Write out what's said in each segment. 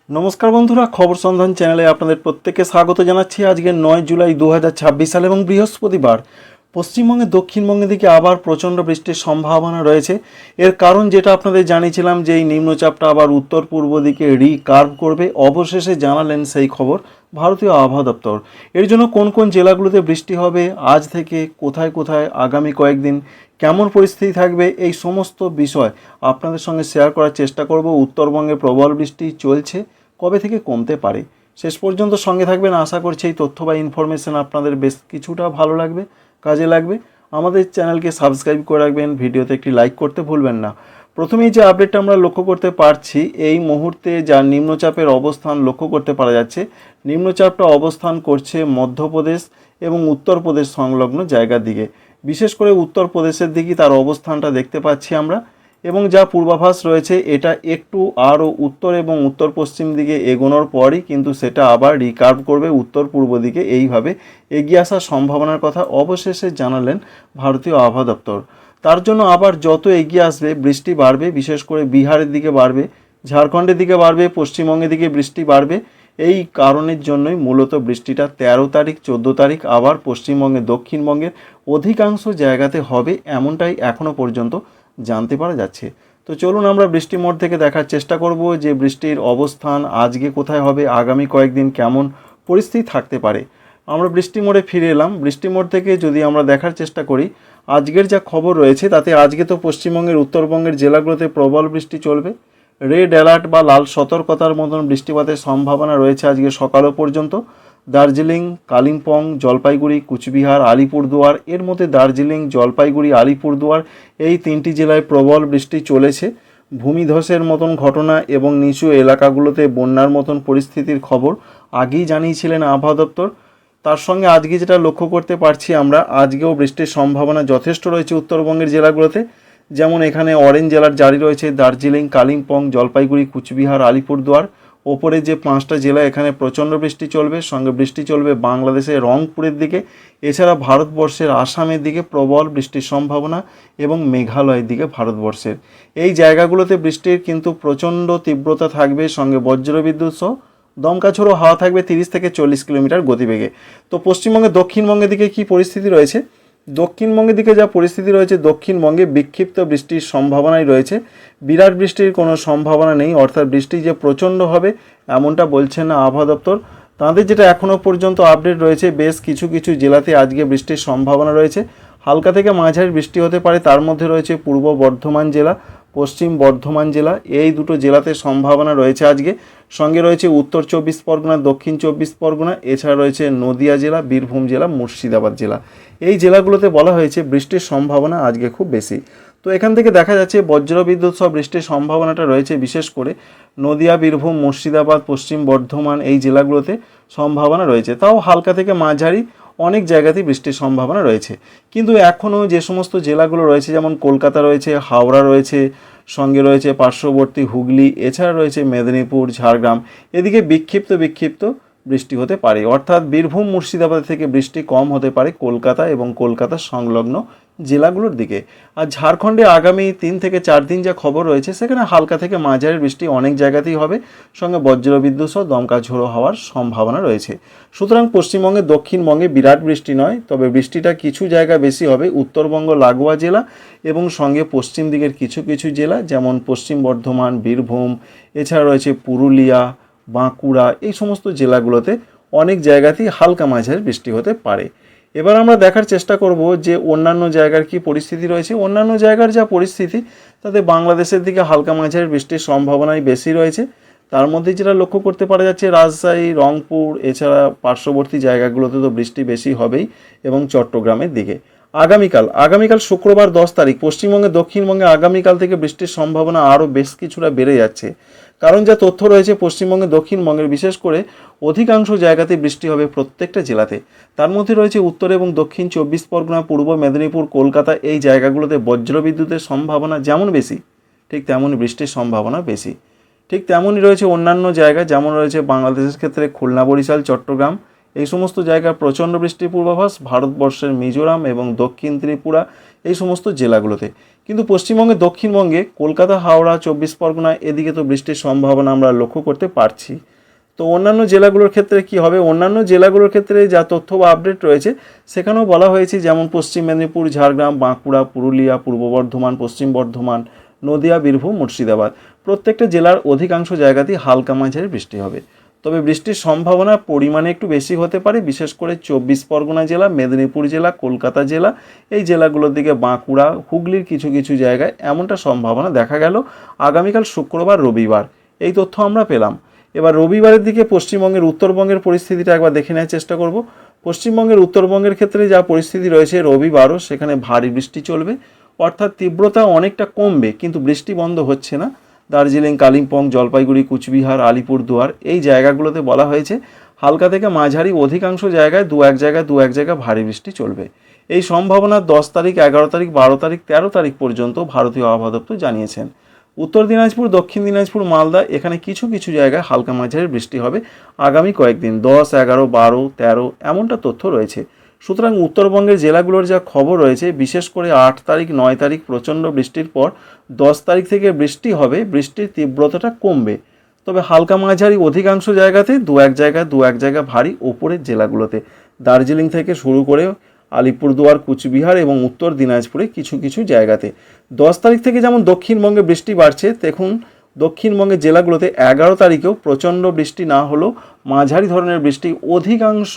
নমস্কার বন্ধুরা, খবর সন্ধান চ্যানেলে আপনাদের প্রত্যেককে স্বাগত জানাচ্ছি। আজকে 9 জুলাই 2026 সাল এবং বৃহস্পতিবার। পশ্চিমবঙ্গে দক্ষিণবঙ্গের দিকে আবার প্রচণ্ড বৃষ্টির সম্ভাবনা রয়েছে। এর কারণ যেটা আপনাদের জানিয়েছিলাম যে এই নিম্নচাপটা আবার উত্তর পূর্ব দিকে রিকার্ভ করবে, অবশেষে জানালেন সেই খবর ভারতীয় আবহাওয়া দপ্তর। এর জন্য কোন কোন জেলাগুলোতে বৃষ্টি হবে, আজ থেকে কোথায় কোথায় আগামী কয়েকদিন কেমন পরিস্থিতি থাকবে, এই সমস্ত বিষয় আপনাদের সঙ্গে শেয়ার করার চেষ্টা করব। উত্তরবঙ্গে প্রবল বৃষ্টি চলছে, কবে থেকে কমতে পারে, শেষ পর্যন্ত সঙ্গে থাকবেন। আশা করছি এই তথ্য বা ইনফরমেশন আপনাদের বেশ কিছুটা ভালো লাগবে, কাজে লাগবে। আমাদের চ্যানেলকে সাবস্ক্রাইব করে রাখবেন, ভিডিওতে একটি লাইক করতে ভুলবেন না। প্রথমেই যে আপডেটটা আমরা লক্ষ্য করতে পারছি, এই মুহূর্তে যা নিম্নচাপের অবস্থান লক্ষ্য করতে পারা যাচ্ছে, নিম্নচাপটা অবস্থান করছে মধ্যপ্রদেশ এবং উত্তরপ্রদেশ সংলগ্ন জায়গার দিকে। বিশেষ করে উত্তরপ্রদেশের দিকে তার অবস্থানটা দেখতে পাচ্ছি আমরা, এবং যা পূর্বাভাস রয়েছে এটা একটু আরও উত্তর এবং উত্তর পশ্চিম দিকে এগোনোর পরই কিন্তু সেটা আবার রিকার্ভ করবে উত্তর পূর্ব দিকে। এইভাবে এগিয়ে আসার সম্ভাবনার কথা অবশেষে জানালেন ভারতীয় আবহাওয়া দপ্তর। তার জন্য আবার যত এগিয়ে আসবে বৃষ্টি বাড়বে, বিশেষ করে বিহারের দিকে বাড়বে, ঝাড়খণ্ডের দিকে বাড়বে, পশ্চিমবঙ্গের দিকে বৃষ্টি বাড়বে। এই কারণের জন্যই মূলত বৃষ্টিটা 13 তারিখ 14 তারিখ আবার পশ্চিমবঙ্গে দক্ষিণবঙ্গের অধিকাংশ জায়গাতে হবে, এমনটাই এখনও পর্যন্ত জানতে পারা যাচ্ছে। তো চলুন আমরা বৃষ্টি মোড থেকে দেখার চেষ্টা করব যে বৃষ্টির অবস্থান আজকে কোথায় হবে, আগামী কয়েকদিন কেমন পরিস্থিতি থাকতে পারে। আমরা বৃষ্টি মোড়ে ফিরে এলাম। বৃষ্টি মোড় থেকে যদি আমরা দেখার চেষ্টা করি আজকের যা খবর রয়েছে, তাতে আজকে তো পশ্চিমবঙ্গের উত্তরবঙ্গের জেলাগুলোতে প্রবল বৃষ্টি চলবে। রেড অ্যালার্ট বা লাল সতর্কতার মতন বৃষ্টিপাতের সম্ভাবনা রয়েছে আজকে সকালও পর্যন্ত। দার্জিলিং, কালিম্পং, জলপাইগুড়ি, কুচবিহার, আলিপুরদুয়ার, এর মধ্যে দার্জিলিং, জলপাইগুড়ি, আলিপুরদুয়ার এই তিনটি জেলায় প্রবল বৃষ্টি চলেছে। ভূমিধসের মতন ঘটনা এবং নিচু এলাকাগুলোতে বন্যার মতন পরিস্থিতির খবর আগেই জানিয়েছিলেন আবহাওয়া দপ্তর। তার সঙ্গে আজকে যেটা লক্ষ্য করতে পারছি আমরা, আজকেও বৃষ্টির সম্ভাবনা যথেষ্ট রয়েছে উত্তরবঙ্গের জেলাগুলোতে। যেমন এখানে অরেঞ্জ অ্যালার্ট জারি রয়েছে দার্জিলিং, কালিম্পং, জলপাইগুড়ি, কুচবিহার, আলিপুরদুয়ার। ওপরে যে 5টা জেলা, এখানে প্রচণ্ড বৃষ্টি চলবে, সঙ্গে বৃষ্টি চলবে বাংলাদেশের রংপুরের দিকে। এছাড়া ভারতবর্ষের আসামের দিকে প্রবল বৃষ্টির সম্ভাবনা এবং মেঘালয়ের দিকে ভারতবর্ষের এই জায়গাগুলোতে বৃষ্টির কিন্তু প্রচণ্ড তীব্রতা থাকবে, সঙ্গে বজ্রবিদ্যুৎ সহ দমকা ঝোড়ো হাওয়া থাকবে 30 থেকে 40 কিলোমিটার গতিবেগে। তো পশ্চিমবঙ্গে দক্ষিণবঙ্গের দিকে কি পরিস্থিতি রয়েছে? দক্ষিণবঙ্গের দিকে যা পরিস্থিতি রয়েছে, দক্ষিণবঙ্গে বিক্ষিপ্ত বৃষ্টির সম্ভাবনাই রয়েছে। বিরাট বৃষ্টির কোনো সম্ভাবনা নেই, অর্থাৎ বৃষ্টি যে প্রচণ্ড হবে এমনটা বলছেন না আবহাওয়া দপ্তর। তাদের যেটা এখনও পর্যন্ত আপডেট রয়েছে, বেশ কিছু কিছু জেলাতে আজকে বৃষ্টির সম্ভাবনা রয়েছে। হালকা থেকে মাঝারি বৃষ্টি হতে পারে, তার মধ্যে রয়েছে পূর্ব বর্ধমান জেলা, পশ্চিম বর্ধমান জেলা, এই দুটো জেলাতে সম্ভাবনা রয়েছে আজকে। সঙ্গে রয়েছে উত্তর 24 পরগনা, দক্ষিণ 24 পরগনা, এছাড়া রয়েছে নদিয়া জেলা, বীরভূম জেলা, মুর্শিদাবাদ জেলা। এই জেলাগুলোতে বলা হয়েছে বৃষ্টির সম্ভাবনা আজকে খুব বেশি। তো এখান থেকে দেখা যাচ্ছে বজ্রবিদ্যুৎ সহ বৃষ্টির সম্ভাবনাটা রয়েছে, বিশেষ করে নদিয়া, বীরভূম, মুর্শিদাবাদ, পশ্চিম বর্ধমান এই জেলাগুলোতে সম্ভাবনা রয়েছে। তাও হালকা থেকে মাঝারি অনেক জায়গাতেই বৃষ্টির সম্ভাবনা রয়েছে। কিন্তু এখনও যে সমস্ত জেলাগুলো রয়েছে, যেমন কলকাতা রয়েছে, হাওড়া রয়েছে, সঙ্গে রয়েছে পার্শ্ববর্তী হুগলি, এছাড়া রয়েছে মেদিনীপুর, ঝাড়গ্রাম, এদিকে বিক্ষিপ্ত বিক্ষিপ্ত বৃষ্টি হতে পারে। অর্থাৎ বীরভূম, মুর্শিদাবাদ থেকে বৃষ্টি কম হতে পারে কলকাতা এবং কলকাতা সংলগ্ন জেলাগুলোর দিকে। আর ঝাড়খণ্ডে আগামী 3 থেকে 4 দিন যা খবর রয়েছে, সেখানে হালকা থেকে মাঝারি বৃষ্টি অনেক জায়গাতেই হবে, সঙ্গে বজ্রবিদ্যুৎ সহ দমকা ঝোড়ো হওয়ার সম্ভাবনা রয়েছে। সুতরাং পশ্চিমবঙ্গে দক্ষিণবঙ্গে বিরাট বৃষ্টি নয়, তবে বৃষ্টিটা কিছু জায়গা বেশি হবে উত্তরবঙ্গ লাগোয়া জেলা এবং সঙ্গে পশ্চিম দিকের কিছু কিছু জেলা, যেমন পশ্চিম বর্ধমান, বীরভূম, এছাড়া রয়েছে পুরুলিয়া, বাঁকুড়া, এই সমস্ত জেলাগুলোতে অনেক জায়গাতেই হালকা মাঝারি বৃষ্টি হতে পারে। এবার আমরা দেখার চেষ্টা করব যে অন্যান্য জায়গার কি পরিস্থিতি রয়েছে। অন্যান্য জায়গার যা পরিস্থিতি, তাতে বাংলাদেশের দিকে হালকা মাঝারি বৃষ্টির সম্ভাবনাই বেশি রয়েছে। তার মধ্যে যেটা লক্ষ্য করতে পারা যাচ্ছে রাজশাহী, রংপুর, এছাড়া পার্শ্ববর্তী জায়গাগুলোতে তো বৃষ্টি বেশি হবেই, এবং চট্টগ্রামের দিকে। আগামীকাল শুক্রবার 10 তারিখ পশ্চিমবঙ্গে দক্ষিণবঙ্গে আগামীকাল থেকে বৃষ্টির সম্ভাবনা আরও বেশ কিছুটা বেড়ে যাচ্ছে। কারণ যা তথ্য রয়েছে, পশ্চিমবঙ্গে দক্ষিণবঙ্গের বিশেষ করে অধিকাংশ জায়গাতে বৃষ্টি হবে প্রত্যেকটা জেলাতে। তার মধ্যে রয়েছে উত্তর এবং দক্ষিণ 24 পরগনা, পূর্ব মেদিনীপুর, কলকাতা, এই জায়গাগুলোতে বজ্রবিদ্যুতের সম্ভাবনা যেমন বেশি, ঠিক তেমনই বৃষ্টির সম্ভাবনা বেশি। ঠিক তেমনই রয়েছে অন্যান্য জায়গা, যেমন রয়েছে বাংলাদেশের ক্ষেত্রে খুলনা, বরিশাল, চট্টগ্রাম, এই সমস্ত জায়গায় প্রচণ্ড বৃষ্টির পূর্বাভাস। ভারতবর্ষের মিজোরাম এবং দক্ষিণ ত্রিপুরা, এই সমস্ত জেলাগুলোতে। কিন্তু পশ্চিমবঙ্গে দক্ষিণবঙ্গে কলকাতা, হাওড়া, 24 পরগনা এদিকে তো বৃষ্টির সম্ভাবনা আমরা লক্ষ্য করতে পারছি। তো অন্যান্য জেলাগুলোর ক্ষেত্রে কি হবে? অন্যান্য জেলাগুলোর ক্ষেত্রে যা তথ্য বা আপডেট রয়েছে সেখানেও বলা হয়েছে, যেমন পশ্চিম মেদিনীপুর, ঝাড়গ্রাম, বাঁকুড়া, পুরুলিয়া, পূর্ব বর্ধমান, পশ্চিম বর্ধমান, নদিয়া, বীরভূম, মুর্শিদাবাদ প্রত্যেকটা জেলার অধিকাংশ জায়গাতেই হালকা মাঝারি বৃষ্টি হবে। তবে বৃষ্টির সম্ভাবনা পরিমাণে একটু বেশি হতে পারে, বিশেষ করে 24 পরগনা জেলা, মেদিনীপুর জেলা, কলকাতা জেলা, এই জেলাগুলোর দিকে, বাঁকুড়া, হুগলির কিছু কিছু জায়গায় এমনটা সম্ভাবনা দেখা গেল আগামীকাল শুক্রবার, রবিবার। এই তথ্য আমরা পেলাম। এবার রবিবারের দিকে পশ্চিমবঙ্গের উত্তরবঙ্গের পরিস্থিতিটা একবার দেখে নেওয়ার চেষ্টা করব। পশ্চিমবঙ্গের উত্তরবঙ্গের ক্ষেত্রে যা পরিস্থিতি রয়েছে, রবিবারও সেখানে ভারী বৃষ্টি চলবে, অর্থাৎ তীব্রতা অনেকটা কমবে কিন্তু বৃষ্টি বন্ধ হচ্ছে না। দার্জিলিং, কালিম্পং, জলপাইগুড়ি, কুচবিহার, আলিপুরদুয়ার এই জায়গাগুলোতে বলা হয়েছে হালকা থেকে মাঝারি অধিকাংশ জায়গায় দু এক জায়গায় ভারী বৃষ্টি চলবে। এই সম্ভাবনা 10 তারিখ, 11 তারিখ, 12 তারিখ, 13 তারিখ পর্যন্ত ভারতীয় আবহাওয়া দপ্তর জানিয়েছেন। উত্তর দিনাজপুর, দক্ষিণ দিনাজপুর, মালদা এখানে কিছু কিছু জায়গায় হালকা মাঝারি বৃষ্টি হবে আগামী কয়েকদিন, 10, 11, 12, 13 এমনটা তথ্য রয়েছে। সুতরাং উত্তরবঙ্গের জেলাগুলোর যা খবর রয়েছে, বিশেষ করে 8 তারিখ, 9 তারিখ প্রচণ্ড বৃষ্টির পর 10 তারিখ থেকে বৃষ্টি হবে, বৃষ্টির তীব্রতাটা কমবে। তবে হালকা মাঝারি অধিকাংশ জায়গাতে দু এক জায়গা ভারী ওপরের জেলাগুলোতে, দার্জিলিং থেকে শুরু করে আলিপুরদুয়ার, কুচবিহার এবং উত্তর দিনাজপুরে কিছু কিছু জায়গাতে। 10 তারিখ থেকে যেমন দক্ষিণবঙ্গে বৃষ্টি বাড়ছে, দেখুন দক্ষিণবঙ্গের জেলাগুলোতে 11 তারিখেও প্রচণ্ড বৃষ্টি না হলেও মাঝারি ধরনের বৃষ্টি অধিকাংশ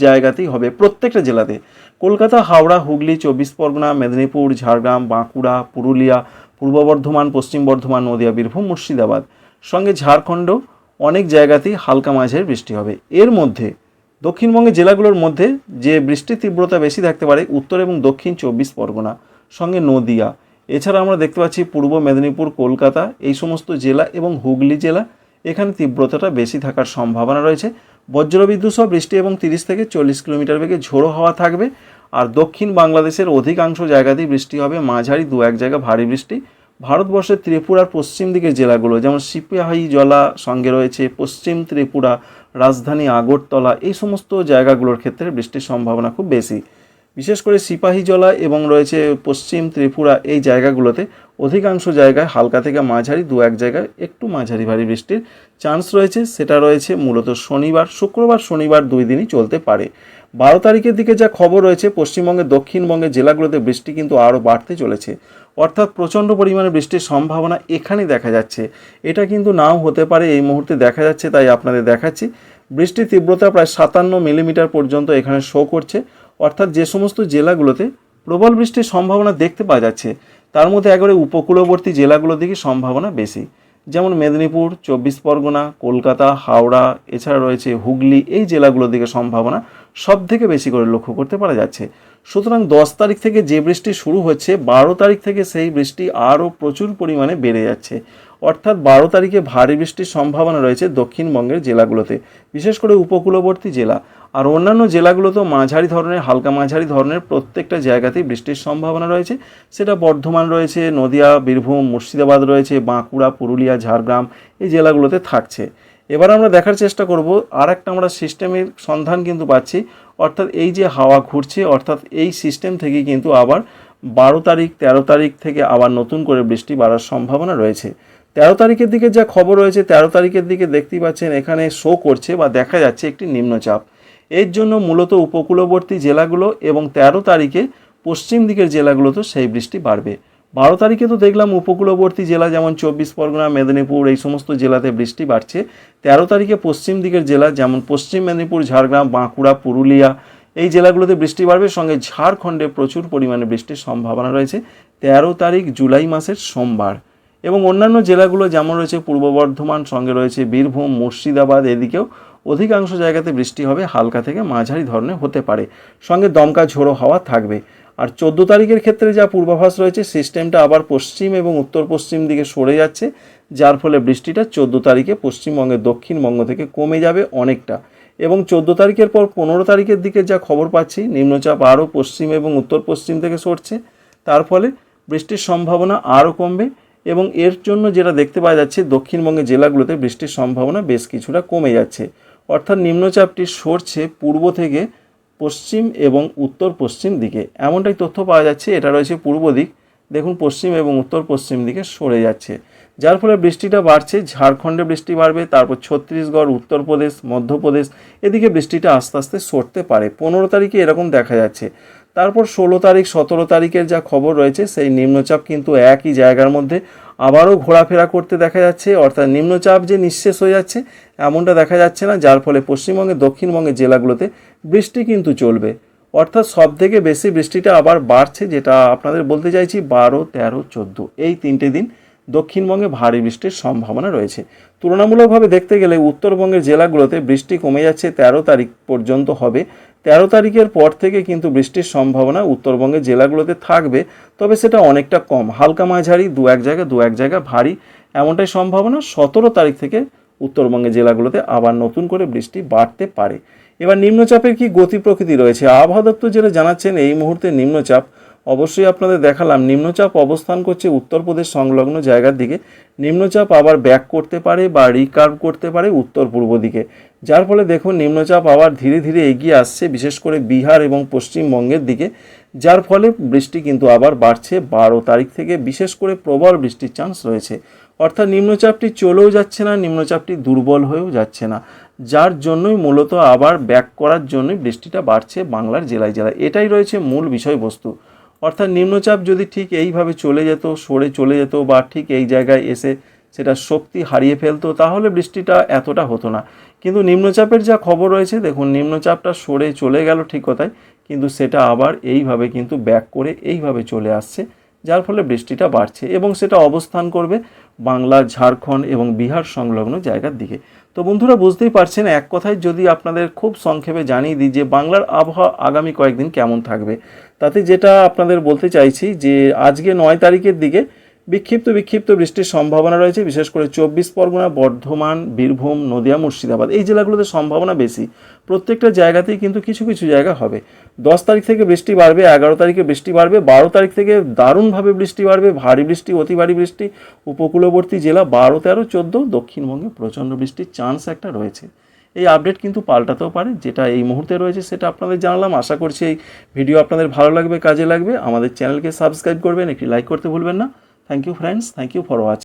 জায়গাতেই হবে প্রত্যেকটা জেলাতে। কলকাতা, হাওড়া, হুগলি, 24 পরগনা, মেদিনীপুর, ঝাড়গ্রাম, বাঁকুড়া, পুরুলিয়া, পূর্ব বর্ধমান, পশ্চিম বর্ধমান, নদিয়া, বীরভূম, মুর্শিদাবাদ, সঙ্গে ঝাড়খণ্ডও অনেক জায়গাতেই হালকা মাঝারি বৃষ্টি হবে। এর মধ্যে দক্ষিণবঙ্গের জেলাগুলোর মধ্যে যে বৃষ্টির তীব্রতা বেশি থাকতে পারে উত্তর এবং দক্ষিণ 24 পরগনা, সঙ্গে নদিয়া। এছাড়া আমরা দেখতে পাচ্ছি পূর্ব মেদিনীপুর, কলকাতা এই সমস্ত জেলা এবং হুগলি জেলা, এখানে তীব্রতাটা বেশি থাকার সম্ভাবনা রয়েছে। বজ্রবিদ্যুৎ সহ বৃষ্টি এবং 30 থেকে 40 কিলোমিটার বেগে ঝোড়ো হাওয়া থাকবে। আর দক্ষিণ বাংলাদেশের অধিকাংশ জায়গাতেই বৃষ্টি হবে, মাঝারি দু এক জায়গা ভারী বৃষ্টি। ভারতবর্ষের ত্রিপুরার পশ্চিম দিকের জেলাগুলো যেমন সিপাহীজলা, সঙ্গে রয়েছে পশ্চিম ত্রিপুরা, রাজধানী আগরতলা, এই সমস্ত জায়গাগুলোর ক্ষেত্রে বৃষ্টির সম্ভাবনা খুব বেশি। বিশেষ করে সিপাহীজলা এবং রয়েছে পশ্চিম ত্রিপুরা এই জায়গাগুলোতে অধিকাংশ জায়গায় হালকা থেকে মাঝারি দু এক জায়গায় একটু মাঝারি ভারী বৃষ্টির চান্স রয়েছে। সেটা রয়েছে মূলত শনিবার, শুক্রবার, শনিবার 2 দিনই চলতে পারে। 12 তারিখের দিকে যা খবর রয়েছে, পশ্চিমবঙ্গের দক্ষিণবঙ্গের জেলাগুলোতে বৃষ্টি কিন্তু আরও বাড়তে চলেছে, অর্থাৎ প্রচণ্ড পরিমাণে বৃষ্টির সম্ভাবনা এখানেই দেখা যাচ্ছে। এটা কিন্তু নাও হতে পারে, এই মুহূর্তে দেখা যাচ্ছে, তাই আপনাদের দেখাচ্ছি। বৃষ্টির তীব্রতা প্রায় 57 মিলিমিটার পর্যন্ত এখানে শো করছে, অর্থাৎ যে সমস্ত জেলাগুলোতে প্রবল বৃষ্টির সম্ভাবনা দেখতে পাওয়া যাচ্ছে তার মধ্যে একবারে উপকূলবর্তী জেলাগুলোর দিকে সম্ভাবনা বেশি, যেমন মেদিনীপুর, 24 পরগনা, কলকাতা, হাওড়া, এছাড়া রয়েছে হুগলি, এই জেলাগুলোর দিকে সম্ভাবনা সব থেকে বেশি করে লক্ষ্য করতে পারা যাচ্ছে। সুতরাং 10 তারিখ থেকে যে বৃষ্টি শুরু হচ্ছে, 12 তারিখ থেকে সেই বৃষ্টি আরও প্রচুর পরিমাণে বেড়ে যাচ্ছে, অর্থাৎ 12 তারিখে ভারী বৃষ্টির সম্ভাবনা রয়েছে দক্ষিণবঙ্গের জেলাগুলোতে, বিশেষ করে উপকূলবর্তী জেলা। আর অন্যান্য জেলাগুলোতেও মাঝারি ধরনের, হালকা মাঝারি ধরনের প্রত্যেকটা জায়গাতেই বৃষ্টির সম্ভাবনা রয়েছে। সেটা বর্ধমান রয়েছে, নদিয়া, বীরভূম, মুর্শিদাবাদ রয়েছে, বাঁকুড়া, পুরুলিয়া, ঝাড়গ্রাম এই জেলাগুলোতে থাকছে। এবার আমরা দেখার চেষ্টা করব, আর একটা আমরা সিস্টেমের সন্ধান কিন্তু পাচ্ছি, অর্থাৎ এই যে হাওয়া ঘুরছে, অর্থাৎ এই সিস্টেম থেকে কিন্তু আবার 12 তারিখ, 13 তারিখ থেকে আবার নতুন করে বৃষ্টি বাড়ার সম্ভাবনা রয়েছে। 13 তারিখের দিকে যা খবর রয়েছে, 13 তারিখের দিকে দেখতেই পাচ্ছেন এখানে শো করছে বা দেখা যাচ্ছে একটি নিম্নচাপ। এর জন্য মূলত উপকূলবর্তী জেলাগুলো এবং 13 তারিখে পশ্চিম দিকের জেলাগুলোতেও সেই বৃষ্টি বাড়বে। 12 তারিখে তো দেখলাম উপকূলবর্তী জেলা যেমন 24 পরগনা, মেদিনীপুর এই সমস্ত জেলাতে বৃষ্টি বাড়ছে। 13 তারিখে পশ্চিম দিকের জেলা যেমন পশ্চিম মেদিনীপুর, ঝাড়গ্রাম, বাঁকুড়া, পুরুলিয়া এই জেলাগুলোতে বৃষ্টি বাড়বে, সঙ্গে ঝাড়খণ্ডে প্রচুর পরিমাণে বৃষ্টির সম্ভাবনা রয়েছে 13 তারিখ জুলাই মাসের সোমবার। এবং অন্যান্য জেলাগুলো যেমন রয়েছে পূর্ব বর্ধমান, সঙ্গে রয়েছে বীরভূম, মুর্শিদাবাদ, এদিকেও অধিকাংশ জায়গাতে বৃষ্টি হবে, হালকা থেকে মাঝারি ধরনের হতে পারে, সঙ্গে দমকা ঝোড়ো হাওয়া থাকবে। আর 14 তারিখের ক্ষেত্রে যা পূর্বাভাস রয়েছে, সিস্টেমটা আবার পশ্চিম এবং উত্তর পশ্চিম দিকে সরে যাচ্ছে, যার ফলে বৃষ্টিটা 14 তারিখে পশ্চিমবঙ্গের দক্ষিণবঙ্গ থেকে কমে যাবে অনেকটা। এবং 14 তারিখের পর 15 তারিখের দিকে যা খবর পাচ্ছি, নিম্নচাপ আরও পশ্চিম এবং উত্তর পশ্চিম থেকে সরছে, তার ফলে বৃষ্টির সম্ভাবনা আরও কমবে। এবং এর জন্য যেটা দেখতে পাওয়া যাচ্ছে, দক্ষিণবঙ্গের জেলাগুলোতে বৃষ্টির সম্ভাবনা বেশ কিছুটা কমে যাচ্ছে, অর্থাৎ নিম্নচাপটি সরছে পূর্ব থেকে পশ্চিম এবং উত্তর পশ্চিম দিকে, এমনটাই তথ্য পাওয়া যাচ্ছে। এটা রয়েছে পূর্ব দিক, দেখুন পশ্চিম এবং উত্তর পশ্চিম দিকে সরে যাচ্ছে, যার ফলে বৃষ্টিটা বাড়ছে। ঝাড়খণ্ডে বৃষ্টি বাড়বে, তারপর ছত্তিশগড়, উত্তরপ্রদেশ, মধ্যপ্রদেশ এদিকে বৃষ্টিটা আস্তে আস্তে সরতে পারে। 15 তারিখে এরকম দেখা যাচ্ছে। তারপর 16 তারিখ 17 তারিখের যা খবর রয়েছে, সেই নিম্নচাপ কিন্তু একই জায়গার মধ্যে আবারও ঘোরাফেরা করতে দেখা যাচ্ছে, অর্থাৎ নিম্নচাপ যে নিঃশেষ হয়ে যাচ্ছে এমনটা দেখা যাচ্ছে না, যার ফলে পশ্চিমবঙ্গে দক্ষিণবঙ্গের জেলাগুলোতে বৃষ্টি কিন্তু চলবে। অর্থাৎ সব থেকে বেশি বৃষ্টিটা আবার বাড়ছে, যেটা আপনাদের বলতে চাইছি 12, 13, 14 এই 3টে দিন দক্ষিণবঙ্গে ভারী বৃষ্টির সম্ভাবনা রয়েছে। তুলনামূলকভাবে দেখতে গেলে উত্তরবঙ্গের জেলাগুলোতে বৃষ্টি কমে যাচ্ছে, 13 তারিখ পর্যন্ত হবে। 13 তারিখের পর থেকে কিন্তু বৃষ্টির সম্ভাবনা উত্তরবঙ্গের জেলাগুলোতে থাকবে, তবে সেটা অনেকটা কম, হালকা মাঝারি, দু এক জায়গা ভারী, এমনটাই সম্ভাবনা। 17 তারিখ থেকে উত্তরবঙ্গের জেলাগুলোতে আবার নতুন করে বৃষ্টি বাড়তে পারে। এবার নিম্নচাপের কি গতি প্রকৃতি রয়েছে, আবহাওয়া দপ্তর যেটা জানাচ্ছেন এই মুহূর্তে নিম্নচাপ, অবশ্যই আপনাদের দেখালাম, নিম্নচাপ অবস্থান করছে উত্তরপ্রদেশ সংলগ্ন জায়গার দিকে। নিম্নচাপ আবার ব্যাক করতে পারে বা রিকার্ভ করতে পারে উত্তর পূর্ব দিকে, যার ফলে দেখুন নিম্নচাপ আবার ধীরে ধীরে এগিয়ে আসছে, বিশেষ করে বিহার এবং পশ্চিমবঙ্গের দিকে, যার ফলে বৃষ্টি কিন্তু আবার বাড়ছে। 12 তারিখ থেকে বিশেষ করে প্রবল বৃষ্টির চান্স রয়েছে। অর্থাৎ নিম্নচাপটি চলেও যাচ্ছে না, নিম্নচাপটি দুর্বল হয়েও যাচ্ছে না, যার জন্যই মূলত আবার ব্যাক করার জন্যই বৃষ্টিটা বাড়ছে বাংলার জেলায় জেলায়। এটাই রয়েছে মূল বিষয়বস্তু। অর্থাৎ নিম্নচাপ যদি ঠিক এইভাবে চলে যেত, সরে চলে যেত, বা ঠিক এই জায়গায় এসে সেটা শক্তি হারিয়ে ফেলতো, তাহলে বৃষ্টিটা এতটা হতো না। কিন্তু নিম্নচাপের যা খবর রয়েছে, দেখুন নিম্নচাপটা সরে চলে গেল ঠিক কথাই, কিন্তু সেটা আবার এইভাবে কিন্তু ব্যাক করে এইভাবে চলে আসছে, যার ফলে বৃষ্টিটা বাড়ছে এবং সেটা অবস্থান করবে বাংলা, ঝাড়খণ্ড এবং বিহার সংলগ্ন জায়গার দিকে। তো বন্ধুরা বুঝতেই পারছেন, এক কথায় যদি আপনাদের খুব সংক্ষেপে জানিয়ে দিই যে বাংলার আবহাওয়া আগামী কয়েকদিন কেমন থাকবে, তাতে যেটা আপনাদের বলতে চাইছি যে আজকে 9 তারিখের দিকে বিক্ষিপ্ত বৃষ্টির সম্ভাবনা রয়েছে, বিশেষ করে 24 পরগনা, বর্ধমান, বীরভূম, নদিয়া, মুর্শিদাবাদ এই জেলাগুলোতে সম্ভাবনা বেশি। প্রত্যেকটা জায়গাতেই কিন্তু কিছু কিছু জায়গা হবে। 10 তারিখ থেকে বৃষ্টি বাড়বে, 11 তারিখে বৃষ্টি বাড়বে, 12 তারিখ থেকে দারুণভাবে বৃষ্টি বাড়বে, ভারী বৃষ্টি, অতি ভারী বৃষ্টি উপকূলবর্তী জেলা, 12, 13, 14 দক্ষিণবঙ্গে প্রচণ্ড বৃষ্টির চান্স একটা রয়েছে। এই আপডেট কিন্তু পাল্টাতেও পারে, যেটা এই মুহূর্তে রয়েছে সেটা আপনাদের জানালাম। আশা করছি এই ভিডিও আপনাদের ভালো লাগবে, কাজে লাগবে। আমাদের চ্যানেলকে সাবস্ক্রাইব করবেন, একটি লাইক করতে ভুলবেন না। Thank you friends, thank you for watching.